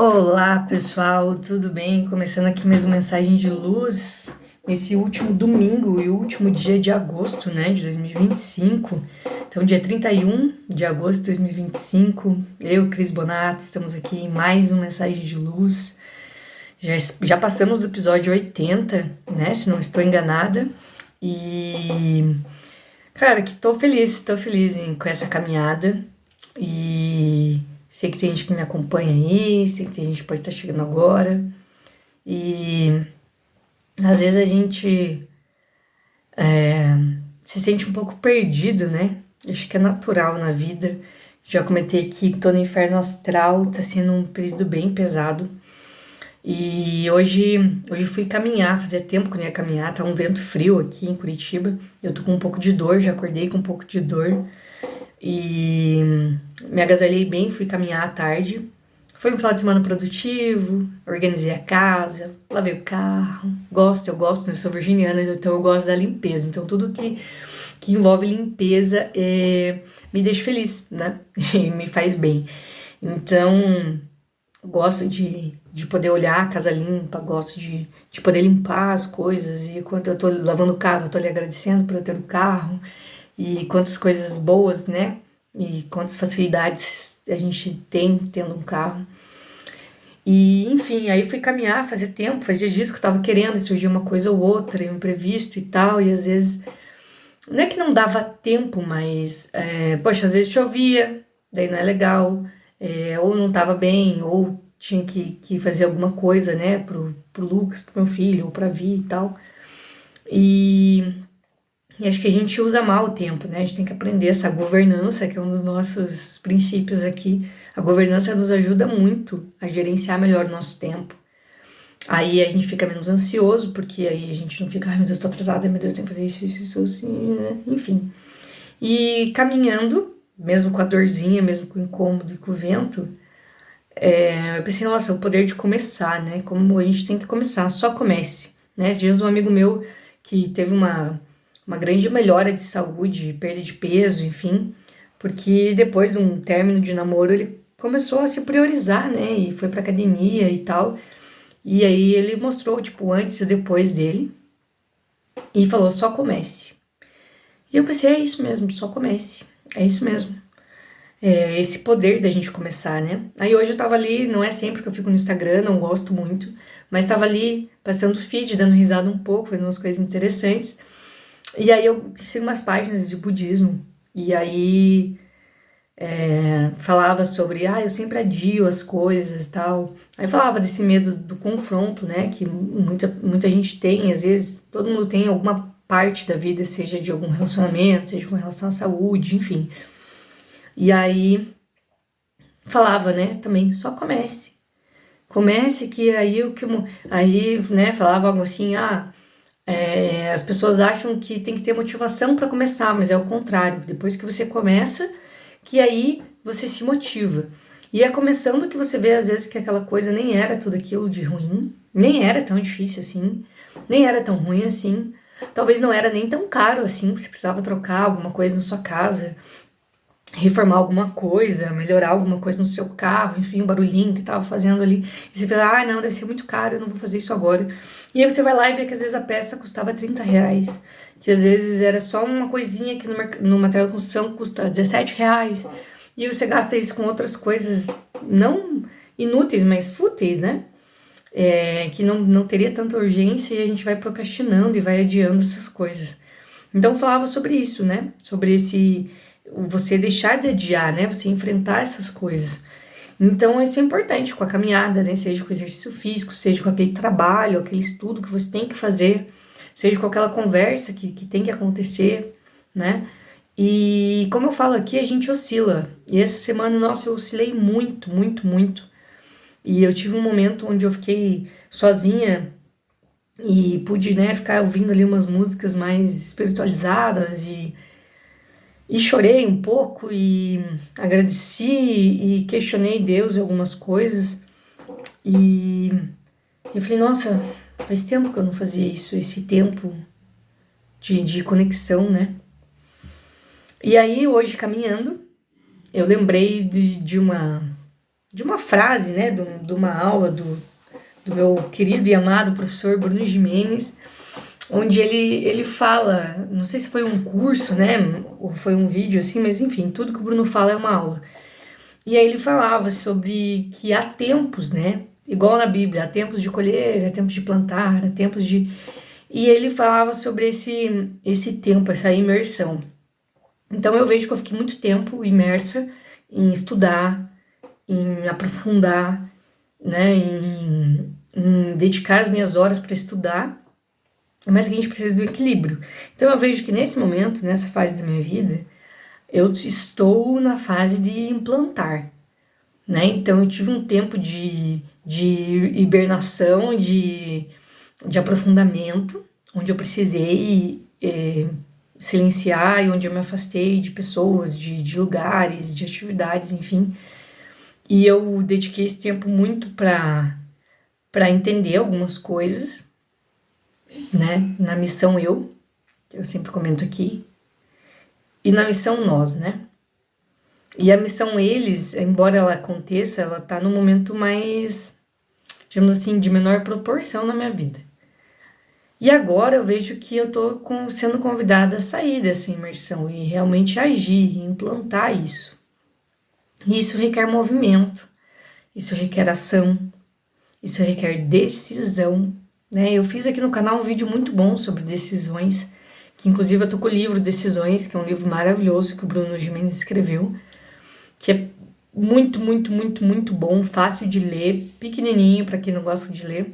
Olá, pessoal, tudo bem? Começando aqui mais uma mensagem de luz nesse último domingo e último dia de agosto, né, de 2025. Então, dia 31 de agosto de 2025, eu, Cris Bonato, estamos aqui em mais uma mensagem de luz. Já passamos do episódio 80, né, se não estou enganada. E, cara, que tô feliz com essa caminhada. E sei que tem gente que me acompanha aí, sei que tem gente que pode estar chegando agora. E às vezes a gente se sente um pouco perdido, né? Acho que é natural na vida. Já comentei aqui que tô no inferno astral, tá sendo um período bem pesado. E hoje fui caminhar, fazia tempo que eu não ia caminhar, tá um vento frio aqui em Curitiba. Eu tô com um pouco de dor, já acordei com um pouco de dor. E me agasalhei bem, fui caminhar à tarde. Foi um final de semana produtivo, organizei a casa, lavei o carro. Eu gosto, né? Eu sou virginiana, então eu gosto da limpeza. Então tudo que envolve limpeza me deixa feliz, né? E me faz bem. Então, gosto de poder olhar a casa limpa, gosto de poder limpar as coisas. E quando eu tô lavando o carro, eu tô ali agradecendo por eu ter o carro. E quantas coisas boas, né? E quantas facilidades a gente tem tendo um carro. E, enfim, aí fui caminhar, fazia tempo, fazia dias que eu tava querendo, e surgia uma coisa ou outra, um imprevisto e tal, e às vezes, não é que não dava tempo, mas, poxa, às vezes chovia, daí não é legal, ou não tava bem, ou tinha que fazer alguma coisa, né, pro Lucas, pro meu filho, ou pra Vi e tal. E e acho que a gente usa mal o tempo, né? A gente tem que aprender essa governança, que é um dos nossos princípios aqui. A governança nos ajuda muito a gerenciar melhor o nosso tempo. Aí a gente fica menos ansioso, porque aí a gente não fica, ai meu Deus, tô atrasada, ai meu Deus, tenho que fazer isso, assim, né? Enfim. E caminhando, mesmo com a dorzinha, mesmo com o incômodo e com o vento, eu pensei, nossa, o poder de começar, né? Como a gente tem que começar, só comece, né? Esses dias um amigo meu que teve uma grande melhora de saúde, perda de peso, enfim, porque depois de um término de namoro ele começou a se priorizar, né? E foi pra academia e tal. E aí ele mostrou, tipo, antes e depois dele e falou, só comece. E eu pensei, é isso mesmo, só comece. É isso mesmo. É esse poder da gente começar, né? Aí hoje eu tava ali, não é sempre que eu fico no Instagram, não gosto muito, mas tava ali passando o feed, dando risada um pouco, fazendo umas coisas interessantes. E aí eu sigo umas páginas de budismo, e aí falava sobre, eu sempre adio as coisas e tal. Aí falava desse medo do confronto, né, que muita gente tem, às vezes todo mundo tem alguma parte da vida, seja de algum relacionamento, seja com relação à saúde, enfim. E aí falava, né, também, só comece. Comece que aí o que... Aí, né, falava algo assim, as pessoas acham que tem que ter motivação para começar, mas é o contrário. Depois que você começa, que aí você se motiva. E é começando que você vê às vezes que aquela coisa nem era tudo aquilo de ruim, nem era tão difícil assim, nem era tão ruim assim. Talvez não era nem tão caro assim, você precisava trocar alguma coisa na sua casa, reformar alguma coisa, melhorar alguma coisa no seu carro, enfim, o barulhinho que tava fazendo ali. E você fala, não, deve ser muito caro, eu não vou fazer isso agora. E aí você vai lá e vê que às vezes a peça custava R$ 30, que às vezes era só uma coisinha que no material de construção custa R$ 17. E você gasta isso com outras coisas não inúteis, mas fúteis, né? Que não teria tanta urgência e a gente vai procrastinando e vai adiando essas coisas. Então falava sobre isso, né? Sobre você deixar de adiar, né? Você enfrentar essas coisas. Então isso é importante com a caminhada, né? Seja com o exercício físico, seja com aquele trabalho, aquele estudo que você tem que fazer, seja com aquela conversa que tem que acontecer, né? E como eu falo aqui, a gente oscila. E essa semana, nossa, eu oscilei muito, muito, muito. E eu tive um momento onde eu fiquei sozinha e pude, né, ficar ouvindo ali umas músicas mais espiritualizadas e chorei um pouco e agradeci e questionei Deus em algumas coisas. E eu falei, nossa, faz tempo que eu não fazia isso, esse tempo de conexão, né? E aí, hoje, caminhando, eu lembrei de uma. de uma frase, né, de uma aula do meu querido e amado professor Bruno Gimenez, onde ele fala, não sei se foi um curso, né, ou foi um vídeo assim, mas enfim, tudo que o Bruno fala é uma aula. E aí ele falava sobre que há tempos, né, igual na Bíblia, há tempos de colher, há tempos de plantar, há tempos de... E ele falava sobre esse tempo, essa imersão. Então eu vejo que eu fiquei muito tempo imersa em estudar, em aprofundar, né, em dedicar as minhas horas para estudar, mas que a gente precisa do equilíbrio. Então eu vejo que nesse momento, nessa fase da minha vida, eu estou na fase de implantar, né? Então eu tive um tempo de hibernação, de aprofundamento, onde eu precisei silenciar e onde eu me afastei de pessoas, de lugares, de atividades, enfim. E eu dediquei esse tempo muito para entender algumas coisas, né? Na missão que eu sempre comento aqui, e na missão nós, né? E a missão eles, embora ela aconteça, ela tá no momento mais, digamos assim, de menor proporção na minha vida. E agora eu vejo que eu tô sendo convidada a sair dessa imersão e realmente agir, implantar isso. E isso requer movimento, isso requer ação, isso requer decisão, né? Eu fiz aqui no canal um vídeo muito bom sobre decisões, que inclusive eu tô com o livro Decisões, que é um livro maravilhoso que o Bruno Gimenez escreveu, que é muito, muito, muito, muito bom, fácil de ler, pequenininho para quem não gosta de ler,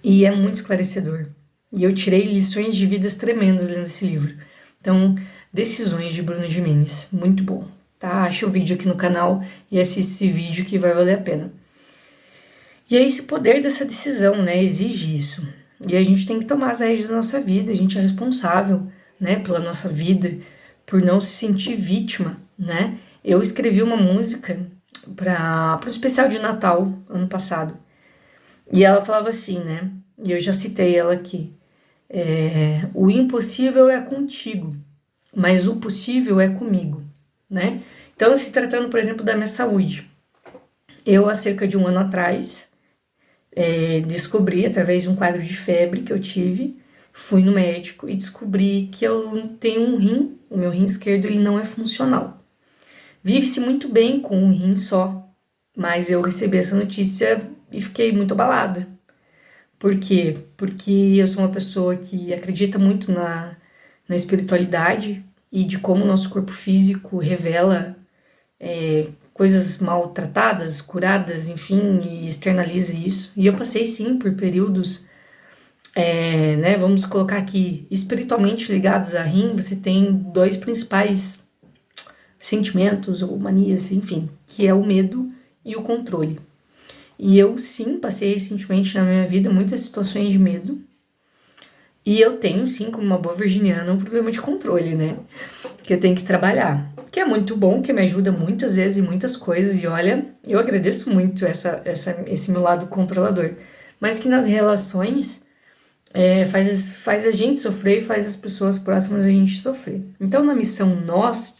e é muito esclarecedor. E eu tirei lições de vidas tremendas lendo esse livro. Então, Decisões de Bruno Gimenez, muito bom, tá? Acha o vídeo aqui no canal e assiste esse vídeo que vai valer a pena. E aí esse poder dessa decisão, né, exige isso. E a gente tem que tomar as rédeas da nossa vida, a gente é responsável, né, pela nossa vida, por não se sentir vítima, né? Eu escrevi uma música para o especial de Natal, ano passado, e ela falava assim, né, e eu já citei ela aqui, o impossível é contigo, mas o possível é comigo, né? Então, se tratando, por exemplo, da minha saúde, eu, há cerca de um ano atrás, descobri através de um quadro de febre que eu tive, fui no médico e descobri que eu tenho um rim, o meu rim esquerdo ele não é funcional. Vive-se muito bem com um rim só, mas eu recebi essa notícia e fiquei muito abalada. Por quê? Porque eu sou uma pessoa que acredita muito na espiritualidade e de como o nosso corpo físico revela coisas maltratadas, curadas, enfim, e externaliza isso. E eu passei sim por períodos, né, vamos colocar aqui, espiritualmente ligados a rim, você tem dois principais sentimentos ou manias, enfim, que é o medo e o controle. E eu sim passei recentemente na minha vida muitas situações de medo. E eu tenho sim, como uma boa virginiana, um problema de controle, né? Que eu tenho que trabalhar. Que é muito bom, que me ajuda muitas vezes em muitas coisas. E olha, eu agradeço muito esse meu lado controlador. Mas que nas relações faz a gente sofrer e faz as pessoas próximas a gente sofrer. Então, na missão nós,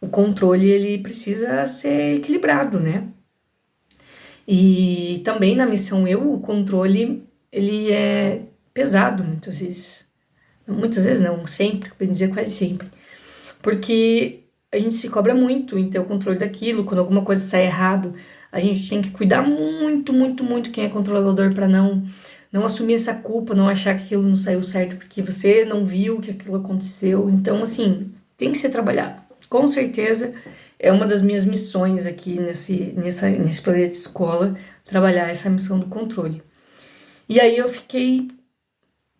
o controle ele precisa ser equilibrado, né? E também na missão o controle ele é pesado muitas vezes. Muitas vezes não, sempre, bem dizer quase sempre. Porque a gente se cobra muito em ter o controle daquilo, quando alguma coisa sai errado, a gente tem que cuidar muito, muito, muito quem é controlador para não assumir essa culpa, não achar que aquilo não saiu certo porque você não viu que aquilo aconteceu. Então, assim, tem que ser trabalhado. Com certeza é uma das minhas missões aqui nesse projeto de escola, trabalhar essa missão do controle. E aí eu fiquei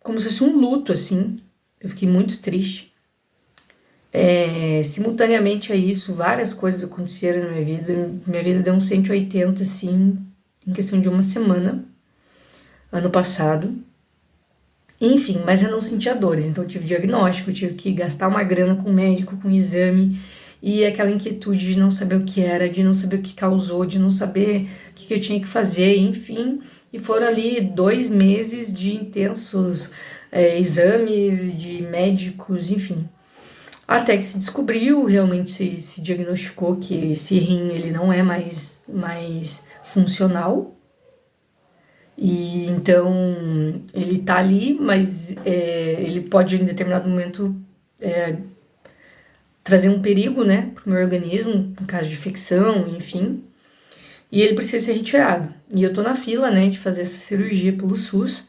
como se fosse um luto, assim. Eu fiquei muito triste. Simultaneamente a isso, várias coisas aconteceram na minha vida. Minha vida deu um 180, assim, em questão de uma semana, ano passado. Enfim, mas eu não sentia dores, então eu tive diagnóstico, eu tive que gastar uma grana com médico, com exame, e aquela inquietude de não saber o que era, de não saber o que causou, de não saber o que eu tinha que fazer, enfim. E foram ali 2 meses de intensos exames, de médicos, enfim. Até que se descobriu, realmente se diagnosticou que esse rim ele não é mais mais funcional. E então ele tá ali, mas ele pode em determinado momento trazer um perigo, né, pro meu organismo, no caso de infecção, enfim. E ele precisa ser retirado. E eu tô na fila, né, de fazer essa cirurgia pelo SUS.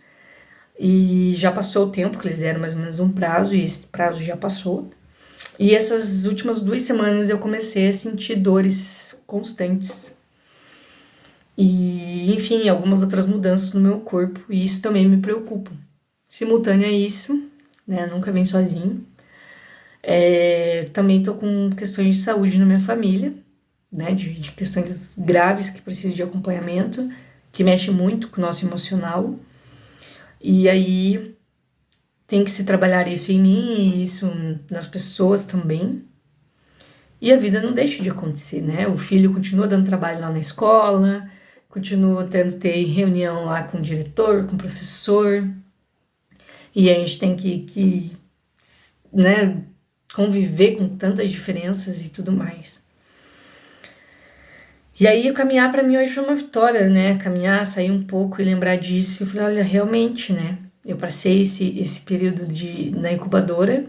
E já passou o tempo, que eles deram mais ou menos um prazo, e esse prazo já passou. E essas últimas 2 semanas eu comecei a sentir dores constantes. E, enfim, algumas outras mudanças no meu corpo, e isso também me preocupa. Simultâneo a isso, né, nunca vem sozinho. Também tô com questões de saúde na minha família, né, de questões graves que precisam de acompanhamento, que mexe muito com o nosso emocional. E aí tem que se trabalhar isso em mim e isso nas pessoas também. E a vida não deixa de acontecer, né? O filho continua dando trabalho lá na escola, continua tendo que ter reunião lá com o diretor, com o professor. E a gente tem que né, conviver com tantas diferenças e tudo mais. E aí, caminhar para mim hoje foi uma vitória, né? Caminhar, sair um pouco e lembrar disso. Eu falei, olha, realmente, né? Eu passei esse período na incubadora,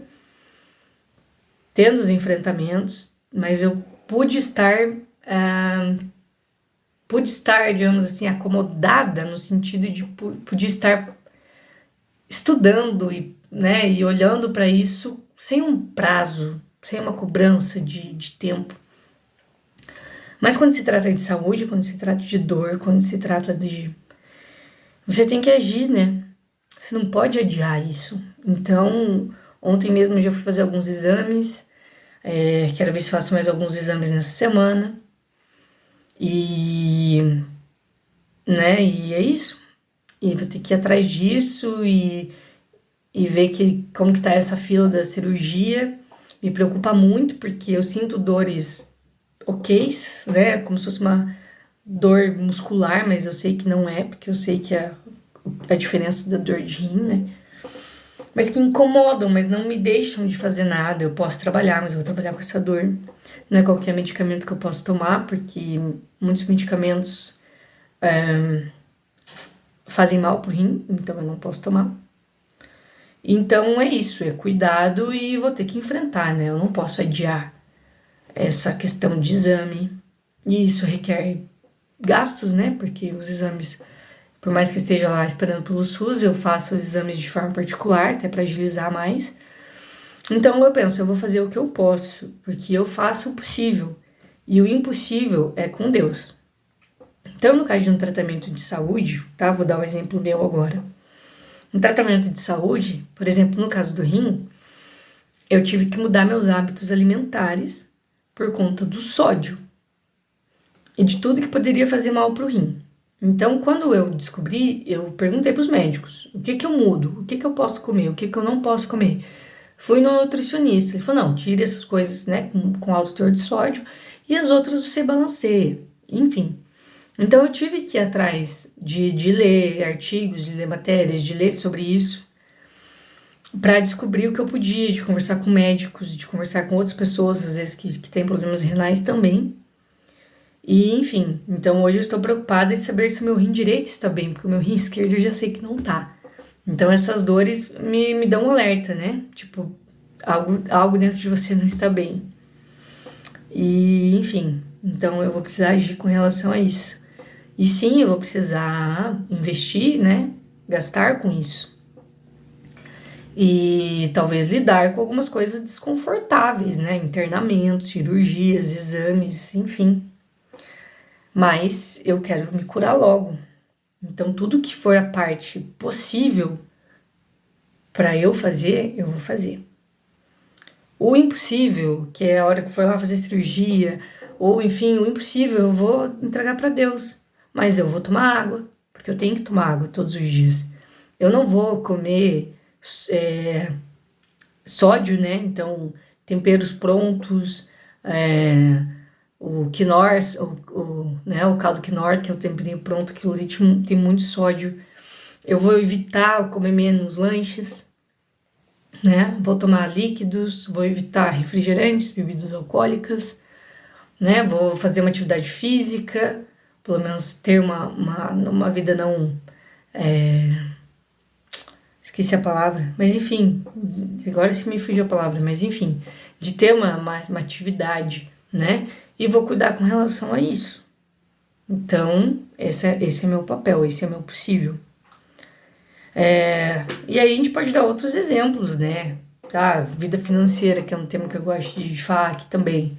tendo os enfrentamentos, mas eu pude estar, digamos assim, acomodada no sentido de podia estar estudando né, e olhando para isso sem um prazo, sem uma cobrança de tempo. Mas quando se trata de saúde, quando se trata de dor, quando se trata de... Você tem que agir, né? Você não pode adiar isso. Então, ontem mesmo eu já fui fazer alguns exames, quero ver se faço mais alguns exames nessa semana. E, né, e é isso. E vou ter que ir atrás disso e ver como que tá essa fila da cirurgia. Me preocupa muito porque eu sinto dores ok's, né, como se fosse uma dor muscular, mas eu sei que não é, porque eu sei que é a diferença da dor de rim, né? Mas que incomodam, mas não me deixam de fazer nada. Eu posso trabalhar, mas eu vou trabalhar com essa dor. Não é qualquer medicamento que eu posso tomar, porque muitos medicamentos fazem mal pro rim, então eu não posso tomar. Então é isso, é cuidado e vou ter que enfrentar, né? Eu não posso adiar essa questão de exame. E isso requer gastos, né? Porque os exames, por mais que eu esteja lá esperando pelo SUS, eu faço os exames de forma particular, até para agilizar mais. Então eu penso, eu vou fazer o que eu posso, porque eu faço o possível. E o impossível é com Deus. Então, no caso de um tratamento de saúde, tá? Vou dar um exemplo meu agora. Um tratamento de saúde, por exemplo, no caso do rim, eu tive que mudar meus hábitos alimentares por conta do sódio e de tudo que poderia fazer mal pro rim. Então, quando eu descobri, eu perguntei pros médicos, o que eu mudo? O que eu posso comer? O que eu não posso comer? Fui no nutricionista, ele falou, não, tire essas coisas, né, com alto teor de sódio e as outras você balanceia. Enfim, então eu tive que ir atrás de ler artigos, de ler matérias, de ler sobre isso, para descobrir o que eu podia, de conversar com médicos, de conversar com outras pessoas, às vezes que têm problemas renais também. E enfim, então hoje eu estou preocupada em saber se o meu rim direito está bem, porque o meu rim esquerdo eu já sei que não tá. Então essas dores me dão um alerta, né? Tipo, algo dentro de você não está bem. E enfim, então eu vou precisar agir com relação a isso. E sim, eu vou precisar investir, né? Gastar com isso. E talvez lidar com algumas coisas desconfortáveis, né? Internamentos, cirurgias, exames, enfim. Mas eu quero me curar logo. Então, tudo que for a parte possível para eu fazer, eu vou fazer. O impossível, que é a hora que for lá fazer cirurgia, ou enfim, o impossível eu vou entregar para Deus. Mas eu vou tomar água, porque eu tenho que tomar água todos os dias. Eu não vou comer sódio, né? Então, temperos prontos, o quinor, né? O caldo quinor, que é o temperinho pronto, aquilo ali tem muito sódio. Eu vou evitar comer menos lanches, né? Vou tomar líquidos, vou evitar refrigerantes, bebidas alcoólicas, né? Vou fazer uma atividade física, pelo menos ter uma vida não... esqueci a palavra, mas enfim, agora sim me fugiu a palavra, mas enfim, de ter uma atividade, né? E vou cuidar com relação a isso. Então, esse é meu papel, esse é meu possível. E aí a gente pode dar outros exemplos, né? Tá, vida financeira, que é um tema que eu gosto de falar aqui também,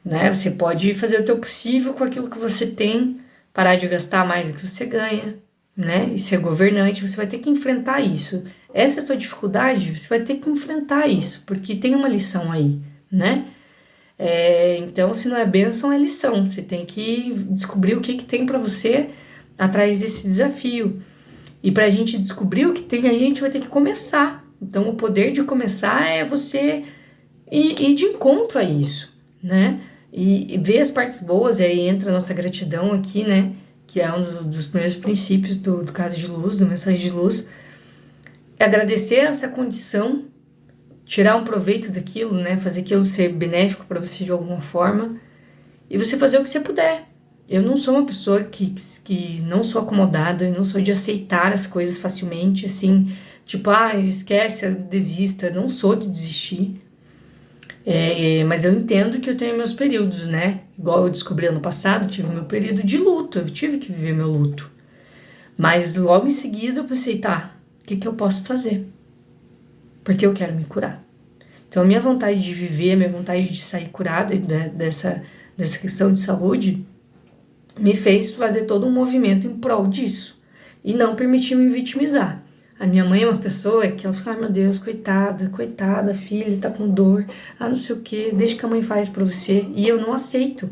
né? Você pode fazer o teu possível com aquilo que você tem, parar de gastar mais do que você ganha, né? E ser governante, você vai ter que enfrentar isso. Essa é a tua dificuldade, você vai ter que enfrentar isso, porque tem uma lição aí, né? Então, se não é bênção, é lição. Você tem que descobrir o que tem pra você atrás desse desafio. E pra gente descobrir o que tem aí, a gente vai ter que começar. Então, o poder de começar é você ir de encontro a isso, né? E ver as partes boas, e aí entra a nossa gratidão aqui, né? Que é um dos primeiros princípios do caso de luz, do mensagem de luz. É agradecer essa condição, tirar um proveito daquilo, né? Fazer aquilo ser benéfico para você de alguma forma. E você fazer o que você puder. Eu não sou uma pessoa que não sou acomodada, eu não sou de aceitar as coisas facilmente, assim, tipo, esquece, desista. Não sou de desistir. Mas eu entendo que eu tenho meus períodos, né? Igual eu descobri ano passado, tive meu período de luto, eu tive que viver meu luto. Mas logo em seguida eu pensei, tá, o que eu posso fazer? Porque eu quero me curar. Então a minha vontade de viver, a minha vontade de sair curada dessa questão de saúde, me fez fazer todo um movimento em prol disso. E não permitir me vitimizar. A minha mãe é uma pessoa que ela fica, meu Deus, coitada, filha, tá com dor, não sei o que, deixa que a mãe faz pra você. E eu não aceito.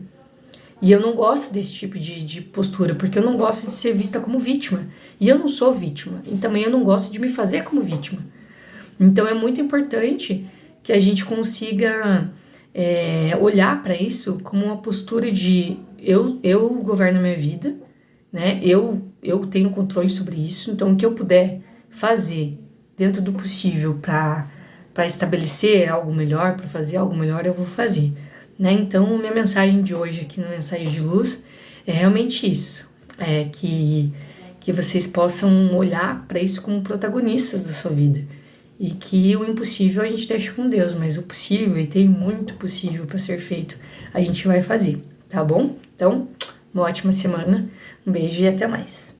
E eu não gosto desse tipo de postura, porque eu não gosto de ser vista como vítima. E eu não sou vítima. E também eu não gosto de me fazer como vítima. Então é muito importante que a gente consiga olhar para isso como uma postura de eu governo a minha vida, né? Eu tenho controle sobre isso, então o que eu puder fazer dentro do possível para estabelecer algo melhor, para fazer algo melhor, eu vou fazer, né? Então, minha mensagem de hoje aqui no Mensagem de Luz é realmente isso, que vocês possam olhar para isso como protagonistas da sua vida e que o impossível a gente deixa com Deus, mas o possível, e tem muito possível para ser feito, a gente vai fazer, tá bom? Então, uma ótima semana, um beijo e até mais.